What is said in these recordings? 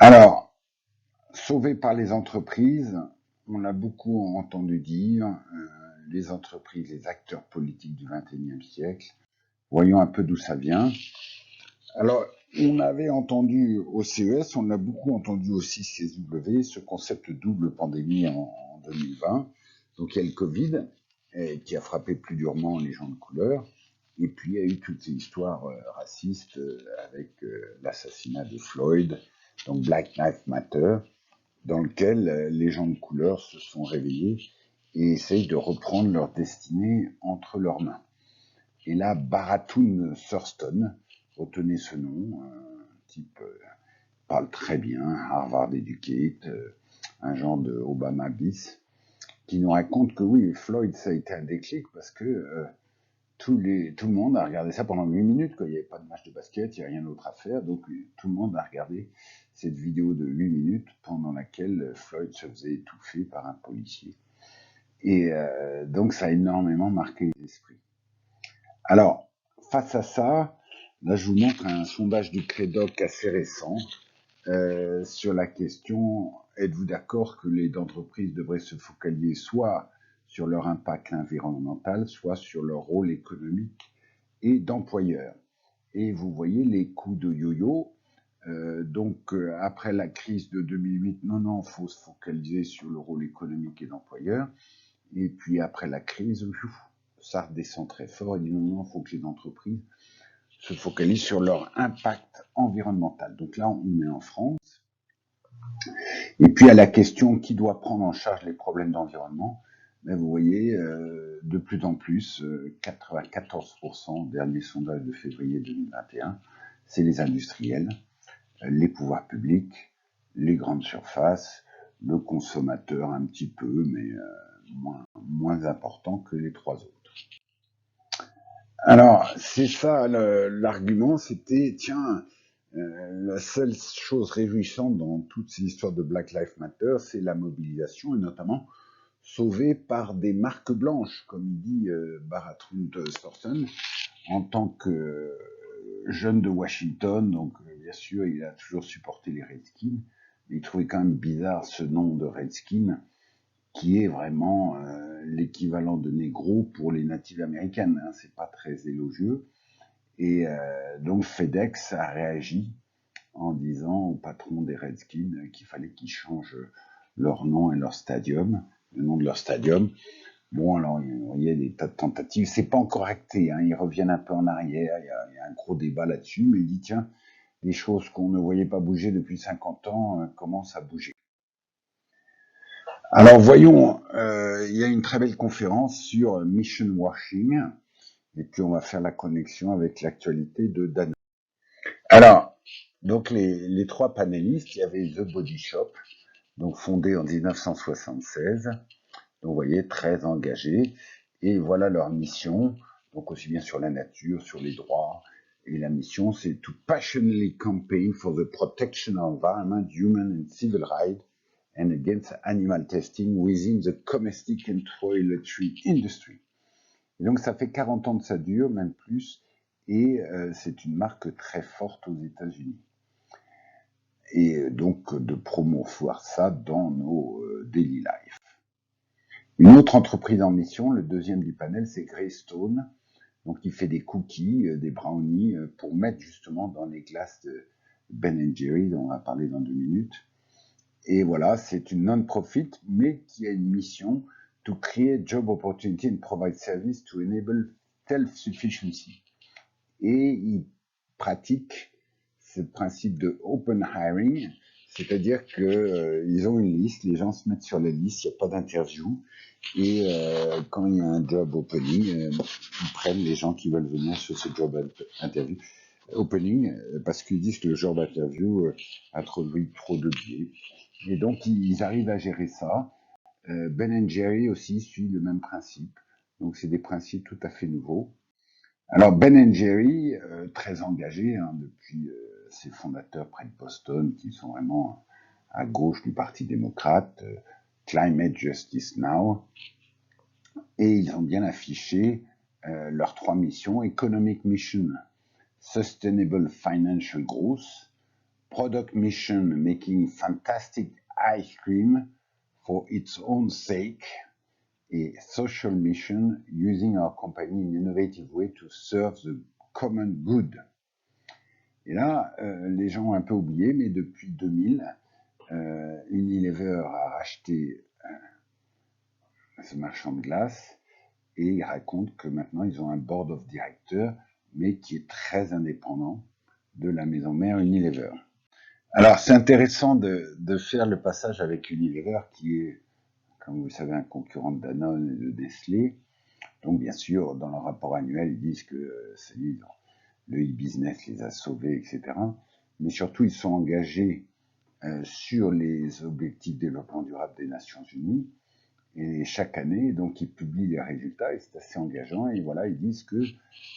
Alors, sauvé par les entreprises, on l'a beaucoup entendu dire, les entreprises, les acteurs politiques du XXIe siècle. Voyons un peu d'où ça vient. Alors, on avait entendu au CES, on a beaucoup entendu aussi CSW, ce concept de double pandémie en 2020. Donc, il y a le Covid, qui a frappé plus durement les gens de couleur. Et puis, il y a eu toutes ces histoires racistes avec l'assassinat de Floyd, donc Black Lives Matter, dans lequel les gens de couleur se sont réveillés et essayent de reprendre leur destinée entre leurs mains. Et là, Baratoun Thurston, retenez ce nom, un type parle très bien, Harvard Educate, un genre de Obama bis, qui nous raconte que oui, Floyd, ça a été un déclic parce que tout le monde a regardé ça pendant 8 minutes, quoi. Il n'y avait pas de match de basket, il n'y a rien d'autre à faire, donc tout le monde a regardé cette vidéo de 8 minutes pendant laquelle Floyd se faisait étouffer par un policier. Et donc ça a énormément marqué les esprits. Alors, face à ça, là je vous montre un sondage du Crédoc assez récent sur la question, êtes-vous d'accord que les entreprises devraient se focaliser soit sur leur impact environnemental, soit sur leur rôle économique et d'employeurs. Et vous voyez les coups de yo-yo. Après la crise de 2008, non, il faut se focaliser sur le rôle économique et d'employeur. Et puis après la crise, ça redescend très fort et dit non, il faut que les entreprises se focalisent sur leur impact environnemental. Donc là, on est en France. Et puis à la question qui doit prendre en charge les problèmes d'environnement, ben vous voyez, de plus en plus, 94%, dernier sondage de février 2021, c'est les industriels, les pouvoirs publics, les grandes surfaces, le consommateur un petit peu, mais moins important que les trois autres. Alors, c'est ça l'argument, c'était, tiens, la seule chose réjouissante dans toutes ces histoires de Black Lives Matter, c'est la mobilisation, et notamment sauvée par des marques blanches, comme dit Baratrund Thornton, en tant que jeune de Washington, donc bien sûr, il a toujours supporté les Redskins, mais il trouvait quand même bizarre ce nom de Redskins, qui est vraiment l'équivalent de négro pour les natives américaines. Hein, c'est pas très élogieux. Et donc FedEx a réagi en disant au patron des Redskins qu'il fallait qu'ils changent leur nom et leur stadium, le nom de leur stadium. Bon, alors, il y a des tas de tentatives. C'est pas encore acté, hein. Ils reviennent un peu en arrière. Il y a un gros débat là-dessus, mais il dit, tiens, des choses qu'on ne voyait pas bouger depuis 50 ans commencent à bouger. Alors, voyons, il y a une très belle conférence sur mission washing, et puis on va faire la connexion avec l'actualité de Danone. Alors, donc les trois panélistes, il y avait The Body Shop, donc fondé en 1976. Donc, vous voyez, très engagés. Et voilà leur mission, donc aussi bien sur la nature, sur les droits. Et la mission, c'est to passionately campaign for the protection of environment, human and civil rights, and against animal testing within the domestic and toiletry industry. Et donc, ça fait 40 ans que ça dure, même plus, et c'est une marque très forte aux États-Unis. Et donc, de promouvoir ça dans nos daily life. Une autre entreprise en mission, le deuxième du panel, c'est Greystone. Donc, il fait des cookies, des brownies pour mettre justement dans les glaces de Ben Jerry, dont on va parler dans 2 minutes. Et voilà, c'est une non-profit, mais qui a une mission to create job opportunity and provide service to enable self-sufficiency. Et il pratique ce principe de open hiring, c'est-à-dire que ils ont une liste, les gens se mettent sur la liste, il n'y a pas d'interview, et quand il y a un job opening, ils prennent les gens qui veulent venir sur ce job interview opening, parce qu'ils disent que le job interview introduit trop de biais. Et donc ils arrivent à gérer ça. Ben Jerry aussi suit le même principe. Donc c'est des principes tout à fait nouveaux. Alors Ben Jerry, très engagé hein, depuis ses fondateurs près de Boston, qui sont vraiment à gauche du Parti démocrate, Climate Justice Now, et ils ont bien affiché leurs trois missions: Economic Mission, Sustainable Financial Growth, product mission making fantastic ice cream for its own sake et social mission using our company in innovative way to serve the common good. Et là, les gens ont un peu oublié, mais depuis 2000, Unilever a racheté ce marchand de glace et ils racontent que maintenant ils ont un board of directors, mais qui est très indépendant de la maison mère Unilever. Alors c'est intéressant de faire le passage avec Unilever qui est, comme vous le savez, un concurrent de Danone et de Nestlé. Donc bien sûr, dans leur rapport annuel, ils disent que le e-business les a sauvés, etc. Mais surtout, ils sont engagés sur les objectifs de développement durable des Nations Unies. Et chaque année, donc, ils publient les résultats et c'est assez engageant. Et voilà, ils disent que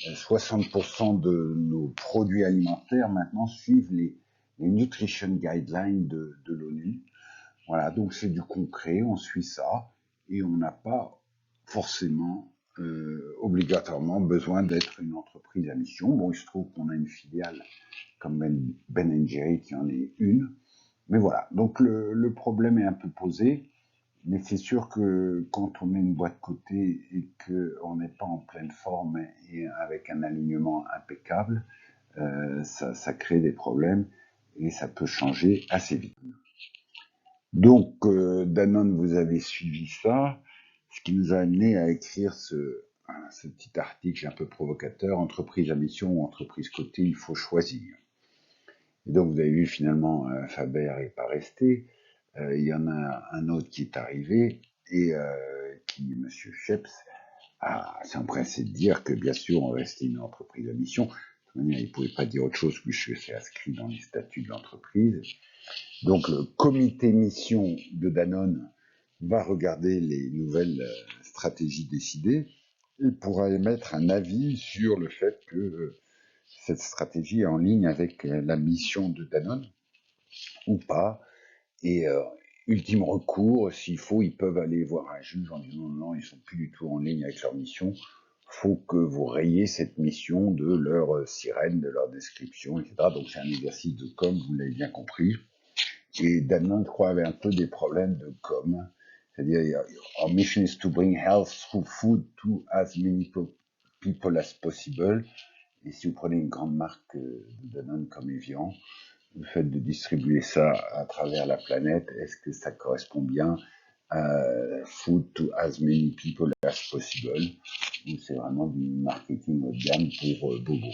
60% de nos produits alimentaires maintenant suivent les Nutrition Guidelines de l'ONU. Voilà, donc c'est du concret, on suit ça et on n'a pas forcément obligatoirement besoin d'être une entreprise à mission. Bon, il se trouve qu'on a une filiale comme Ben Jerry qui en est une. Mais voilà, donc le problème est un peu posé. Mais c'est sûr que quand on est une boîte cotée et qu'on n'est pas en pleine forme et avec un alignement impeccable, ça crée des problèmes et ça peut changer assez vite. Donc, Danone, vous avez suivi ça, ce qui nous a amené à écrire ce petit article un peu provocateur, entreprise à mission ou entreprise cotée, il faut choisir. Et donc, vous avez vu finalement, Faber n'est pas resté. Il y en a un autre qui est arrivé et qui, Monsieur Sheps, s'est empressé de dire que bien sûr on restait une entreprise à mission. De toute manière, il ne pouvait pas dire autre chose puisque c'est inscrit dans les statuts de l'entreprise. Donc le comité mission de Danone va regarder les nouvelles stratégies décidées et pourra émettre un avis sur le fait que cette stratégie est en ligne avec la mission de Danone ou pas. Et ultime recours, s'il faut, ils peuvent aller voir un juge en disant non, ils sont plus du tout en ligne avec leur mission. Faut que vous rayiez cette mission de leur sirène, de leur description, etc. Donc c'est un exercice de com, vous l'avez bien compris. Et Danone, je crois, avait un peu des problèmes de com. C'est-à-dire, our mission is to bring health through food to as many people as possible. Et si vous prenez une grande marque de Danone comme Evian, le fait de distribuer ça à travers la planète, est-ce que ça correspond bien à food to as many people as possible, ou c'est vraiment du marketing haut de gamme pour Bobo.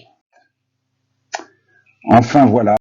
Enfin voilà.